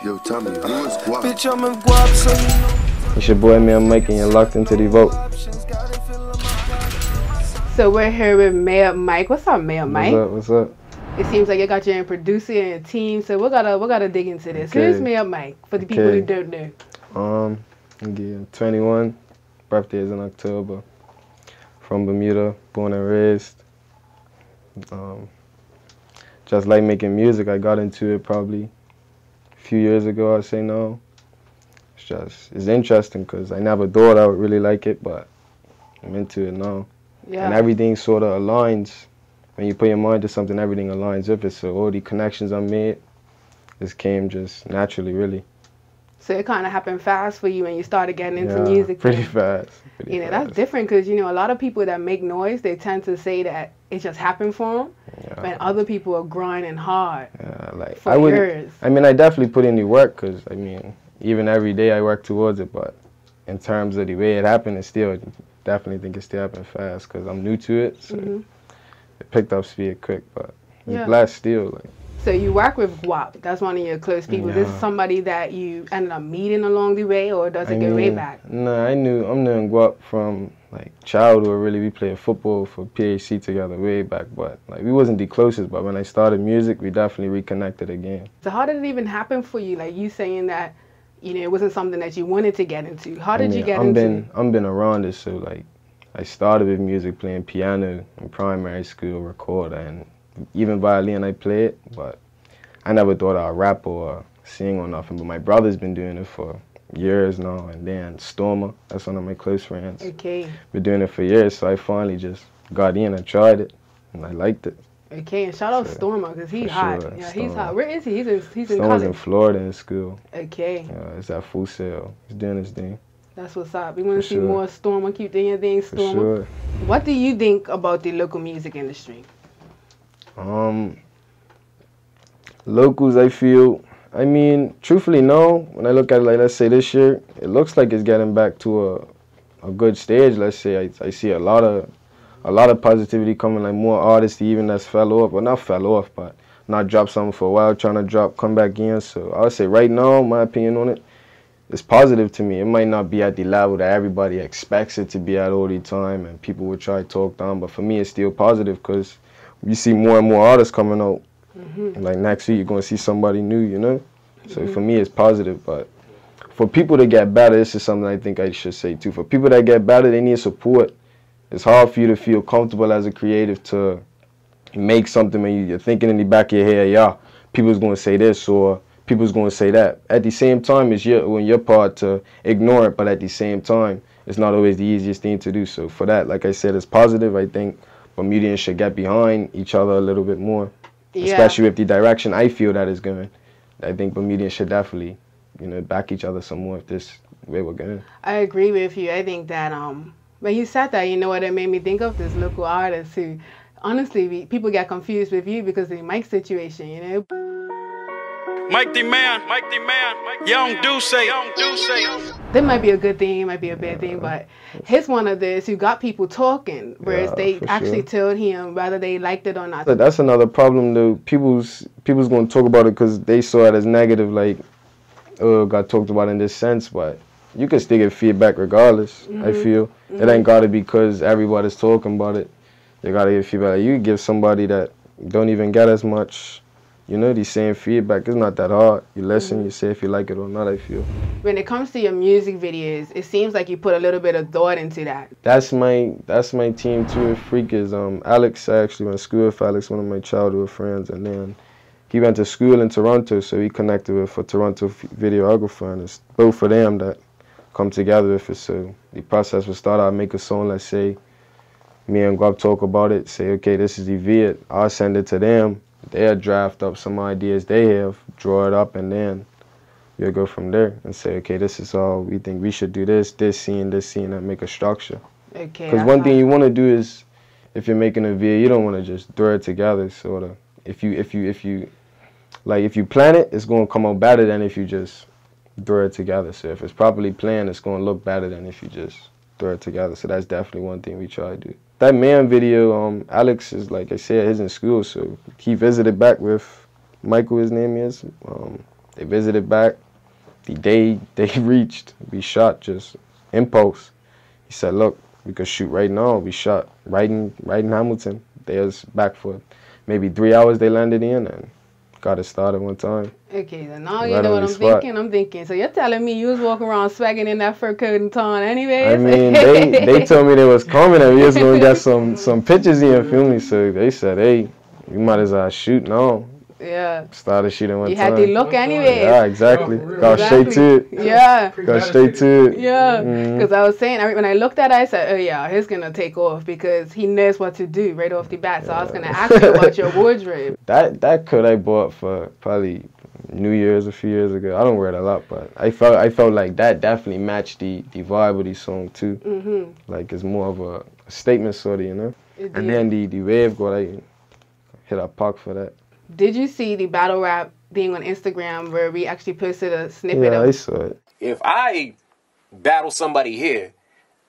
Yo, tell me, who is Guap? Bitch, I'm in Guap, so you know. It's your boy, man, Mikee, and you're locked into the vote. So we're here with Mayor Mike. What's up, Mayor Mike? What's up? It seems like you got your own producer and a team, so we gotta dig into this. Okay. Who's Mayor Mike for the people who don't know? I'm 21. Birthday is in October. From Bermuda, born and raised. Just like making music. I got into it probably a few years ago, I'd say now. It's interesting because I never thought I would really like it, but I'm into it now. Yeah. And everything sort of aligns. When you put your mind to something, everything aligns with it. So all the connections I made, just came just naturally, really. So it kind of happened fast for you when you started getting into music. Pretty fast. That's different because, a lot of people that make noise, they tend to say that it just happened for them. Yeah. But other people are grinding hard for years. I mean, I definitely put in the work because, even every day I work towards it. But in terms of the way it happened, definitely think it still happened fast because I'm new to it. So it picked up speed quick, but I'm blessed still. So you work with Guap. That's one of your close people. Is this somebody that you ended up meeting along the way, or does it go way back? No, I'm knowing Guap from childhood. Really, we played football for PHC together way back, but we wasn't the closest. But when I started music, we definitely reconnected again. So how did it even happen for you? Like you saying that, it wasn't something that you wanted to get into. How did you get into it? I've been around it, so I started with music, playing piano in primary school, recorder, and even violin I played, but I never thought I'd rap or sing or nothing. But my brother's been doing it for years now, and then Stormer, that's one of my close friends. Okay. Been doing it for years, so I finally just got in, I tried it, and I liked it. Okay, and shout out Stormer, because he's hot. Sure, yeah, Stormer. He's hot. Where is he? He's in Stormer's college. in Florida in school. Okay. It's at Full Sail. He's doing his thing. That's what's up. We want to see more Stormer. Keep doing your thing, Stormer. For sure. What do you think about the local music industry? Locals, I feel, truthfully, no. When I look at it, let's say this year, it looks like it's getting back to a good stage. Let's say I see a lot of positivity coming, more artists even that's fell off, well, not fell off, but not dropped something for a while, trying to come back in. So I would say right now, my opinion on it, it's positive to me. It might not be at the level that everybody expects it to be at all the time, and people will try to talk down, but for me, it's still positive because you see more and more artists coming out. Next week, you're going to see somebody new, So for me, it's positive. But for people to get better, this is something I think I should say too. For people that get better, they need support. It's hard for you to feel comfortable as a creative to make something when you're thinking in the back of your head, people's going to say this or people's going to say that. At the same time, it's on your part to ignore it, but at the same time, it's not always the easiest thing to do. So for that, like I said, it's positive. I think Bermudians should get behind each other a little bit more. Especially with the direction I feel that is going. I think Bermudians should definitely, back each other some more if this way we're going. I agree with you. I think that when you said that, you know what it made me think of? This local artist who, honestly, people get confused with you because of the Mike situation, Mike the man, young Deuce. That might be a good thing, it might be a bad thing, but he's one of those who got people talking, whereas they actually told him whether they liked it or not. That's another problem, though. People's going to talk about it because they saw it as negative, got talked about in this sense, but you can still get feedback regardless, I feel. It ain't got to be because everybody's talking about it. You got to get feedback. You give somebody that don't even get as much, the same feedback. It's not that hard. You listen, you say if you like it or not, I feel. When it comes to your music videos, it seems like you put a little bit of thought into that. That's my team too. Freak is Alex. I actually went to school with Alex, one of my childhood friends, and then he went to school in Toronto, so he connected with a Toronto videographer, and it's both of them that come together with it. So the process would start out, make a song, let's say, me and Guap talk about it, say, okay, this is the vid, I'll send it to them. They'll draft up some ideas they have, draw it up, and then you'll go from there and say, okay, this is all we think we should do this scene, and make a structure. Okay. Because one thing you want to do is, if you're making a video, you don't want to just throw it together, sort of. If you plan it, it's going to come out better than if you just throw it together. So if it's properly planned, it's going to look better than if you just throw it together. So that's definitely one thing we try to do. That man video, Alex is, like I said, he's in school, so he visited back with Michael, his name is. They visited back. The day they reached, we shot just impulse. He said, look, we could shoot right now. We shot right in Hamilton. They was back for maybe 3 hours they landed in and got it started one time. Okay, so now you know what I'm thinking. I'm thinking. So you're telling me you was walking around swagging in that fur coat and ton anyways? I mean, they told me they was coming and we was going to get some pictures in, you feel me? So they said, hey, we might as well shoot now. Yeah. Started shooting one time. You had to look anyways. Yeah, exactly. Got straight to it. Yeah. Got straight to it. Yeah. Because I was saying, when I looked at it, I said, oh yeah, he's going to take off because he knows what to do right off the bat. So I was going to ask you about your wardrobe. That coat I bought for probably New Year's a few years ago. I don't wear it a lot, but I felt like that definitely matched the vibe of the song too. Like it's more of a statement sort of, you know. And then the wave got, I hit a park for that. Did you see the battle rap thing on Instagram where we actually posted a snippet of? Yeah, I saw it. If I battle somebody here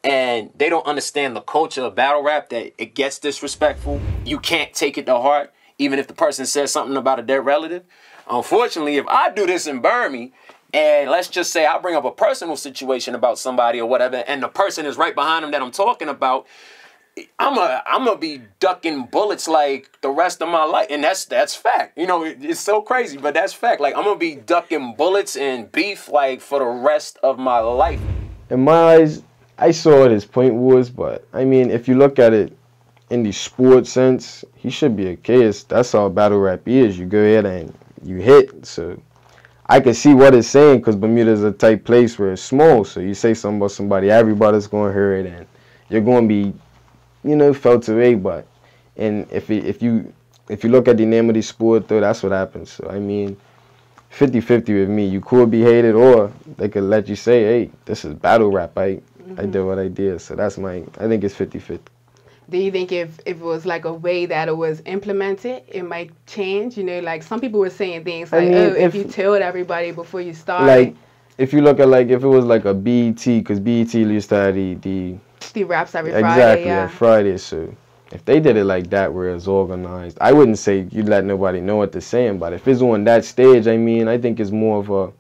and they don't understand the culture of battle rap, that it gets disrespectful, you can't take it to heart, even if the person says something about a dead relative. Unfortunately, if I do this in Burmy, and let's just say I bring up a personal situation about somebody or whatever, and the person is right behind them that I'm talking about, I'm gonna be ducking bullets like the rest of my life, and that's fact. You know, it's so crazy, but that's fact. Like I'm gonna be ducking bullets and beef like for the rest of my life. In my eyes, I saw what his point was, but I mean, if you look at it in the sport sense, he should be okay. That's all battle rap is. You go ahead and you hit. So I can see what it's saying because Bermuda's a tight place where it's small. So you say something about somebody, everybody's gonna hear it, and you're gonna be, you know, felt away. But and if you look at the name of the sport though, that's what happens. So I mean, 50-50 with me. You could be hated, or they could let you say, hey, this is battle rap. I did what I did. So that's I think it's 50-50. Do you think if it was like a way that it was implemented, it might change? You know, like some people were saying things like, I mean, oh, if you told everybody before you start. Like, if you look at like, if it was like a BET, because BET used to have the raps every Friday. Exactly, yeah. like Friday. So if they did it like that, where it's organized, I wouldn't say you'd let nobody know what they're saying. But if it's on that stage, I mean, I think it's more of a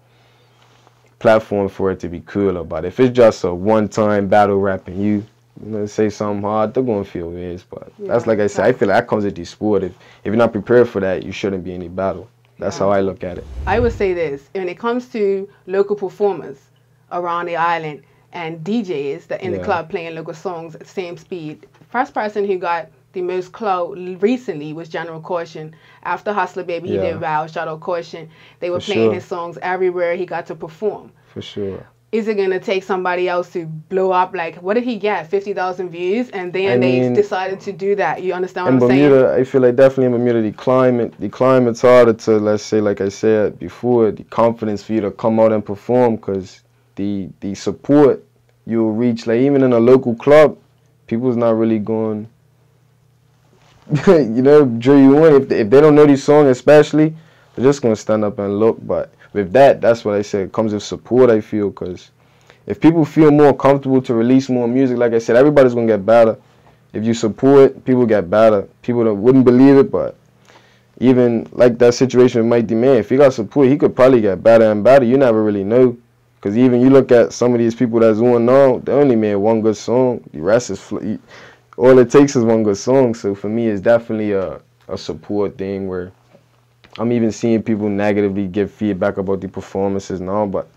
platform for it to be cooler. But if it's just a one-time battle rap and you know, say something hard, they're going to feel weird. But that's like I said, I feel like that comes with the sport. If you're not prepared for that, you shouldn't be in any battle. That's how I look at it. I would say this, when it comes to local performers around the island and DJs that in the club playing local songs at the same speed, first person who got the most clout recently was General Caution. After Hustler Baby, he did Wow, Shout Out Caution. They were playing his songs everywhere he got to perform. For sure. Is it going to take somebody else to blow up? Like, what did he get? 50,000 views? And then they decided to do that. You understand what I'm Bermuda, saying? I feel like definitely in Bermuda, the climate's harder to, let's say, like I said before, the confidence for you to come out and perform, because the support you'll reach, like even in a local club, people's not really going, you know, drill you in. If they don't know the song especially, they're just going to stand up and look. But with that, that's what I said, it comes with support, I feel, because if people feel more comfortable to release more music, like I said, everybody's going to get better. If you support, people get better. People wouldn't believe it, but even like that situation with Mike D. Man, if he got support, he could probably get better and better. You never really know. Because even you look at some of these people that's on now, they only made one good song. The rest is, all it takes is one good song. So for me, it's definitely a support thing where I'm even seeing people negatively give feedback about the performances now, but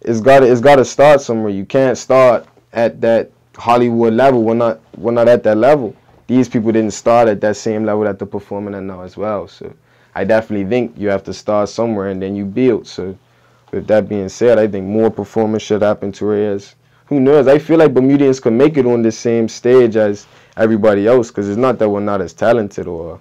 it's gotta start somewhere. You can't start at that Hollywood level. We're not at that level. These people didn't start at that same level that they're performing at now as well. So I definitely think you have to start somewhere and then you build. So with that being said, I think more performance should happen to whereas, who knows? I feel like Bermudians can make it on the same stage as everybody else, because it's not that we're not as talented or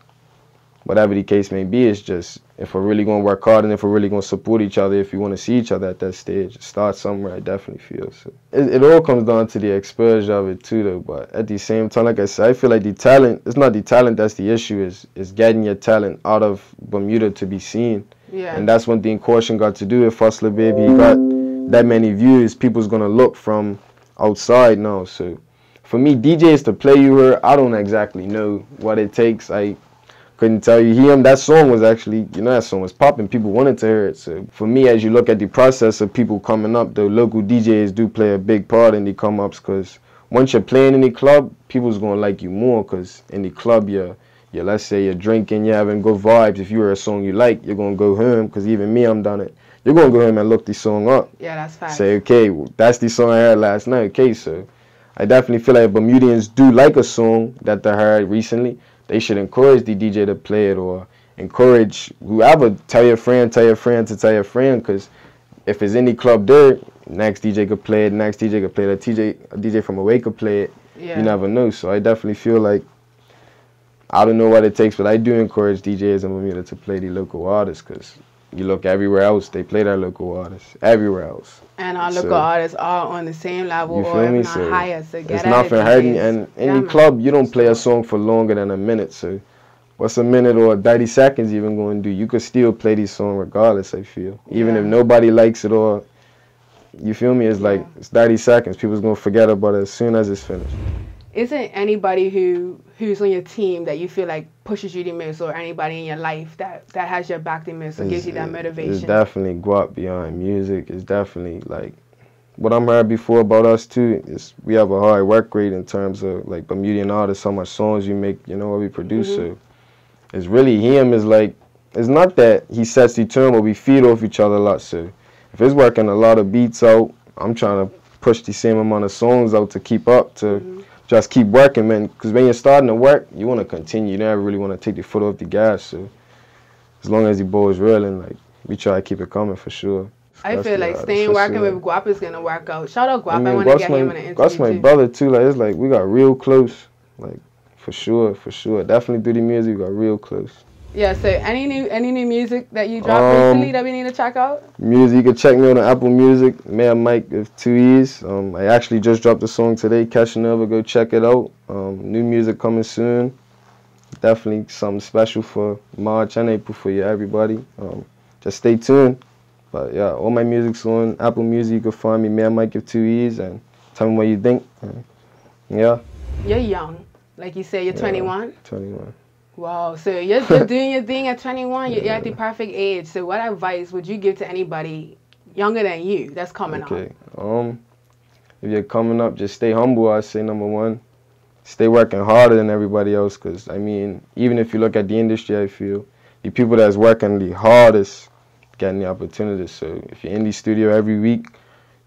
whatever the case may be. It's just if we're really going to work hard and if we're really going to support each other, if you want to see each other at that stage, start somewhere, I definitely feel. So it all comes down to the exposure of it too, though. But at the same time, like I said, I feel like the talent, it's not the talent that's the issue, is getting your talent out of Bermuda to be seen. Yeah. And that's one thing Caution got to do with Hustler Baby. He got that many views. People's going to look from outside now. So for me, DJs to play you here, I don't exactly know what it takes. couldn't tell you. Him, that song was actually, you know, that song was popping. People wanted to hear it. So for me, as you look at the process of people coming up, the local DJs do play a big part in the come-ups, because once you're playing in the club, people's going to like you more, because in the club, let's say you're drinking, you're having good vibes. If you hear a song you like, you're going to go home, because even me, I'm done it. You're going to go home and look the song up. Yeah, that's fine. Say, okay, well, that's the song I heard last night. Okay, so I definitely feel like if Bermudians do like a song that they heard recently, they should encourage the DJ to play it, or encourage whoever, tell your friend to tell your friend, because if it's any club there, next DJ could play it, next DJ could play it, a DJ from away could play it. Yeah. You never know. So I definitely feel like, I don't know what it takes, but I do encourage DJs in Bermuda to play the local artists, because you look everywhere else, they play their local artists, everywhere else. And our local artists are on the same level, or if not higher. So get it's nothing hurting, and in the club, you don't play a song for longer than a minute. So what's a minute or 30 seconds even going to do? You could still play this song regardless, I feel. Even if nobody likes it, or, you feel me? It's like, it's 30 seconds. People's going to forget about it as soon as it's finished. Isn't anybody who's on your team that you feel like pushes you the most, or anybody in your life that has your back the most, or gives you that motivation? It's definitely guap beyond music. It's definitely like what I'm heard before about us too. Is we have a hard work rate in terms of like Bermudian artists, how much songs you make, you know, what we produce. So it's really him. Is like, it's not that he sets the tone, but we feed off each other a lot. So if it's working a lot of beats out, I'm trying to push the same amount of songs out to keep up, to just keep working, man. Because when you're starting to work, you want to continue. You never really want to take the foot off the gas. So as long as the ball is rolling, like, we try to keep it coming for sure. I feel like staying working with Guap is gonna work out. Shout out Guap. I want to get him in an interview. That's my brother too. Like, it's like we got real close. Like, for sure. Definitely through the music, we got real close. Yeah, so any new music that you dropped recently that we need to check out? Music, you can check me on Apple Music, Mayor Mike with 2 E's. I actually just dropped a song today, Cashinova, go check it out. New music coming soon. Definitely something special for March and April for you, everybody. Just stay tuned. But yeah, all my music's on Apple Music. You can find me, Mayor Mike with 2 E's, and tell me what you think. Yeah. You're young. Like you said, you're 21? 21. Wow, so you're doing your thing at 21, you're at the perfect age. So what advice would you give to anybody younger than you that's coming up? Okay, if you're coming up, just stay humble, I say, number one. Stay working harder than everybody else, because, I mean, even if you look at the industry, I feel, the people that's working the hardest getting the opportunities. So if you're in the studio every week,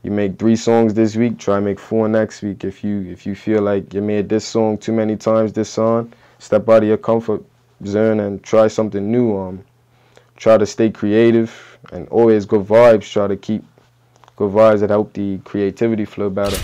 you make 3 songs this week, try to make 4 next week. If you feel like you made this song too many times this song, step out of your comfort zone and try something new. Try to stay creative and always good vibes. Try to keep good vibes that help the creativity flow better.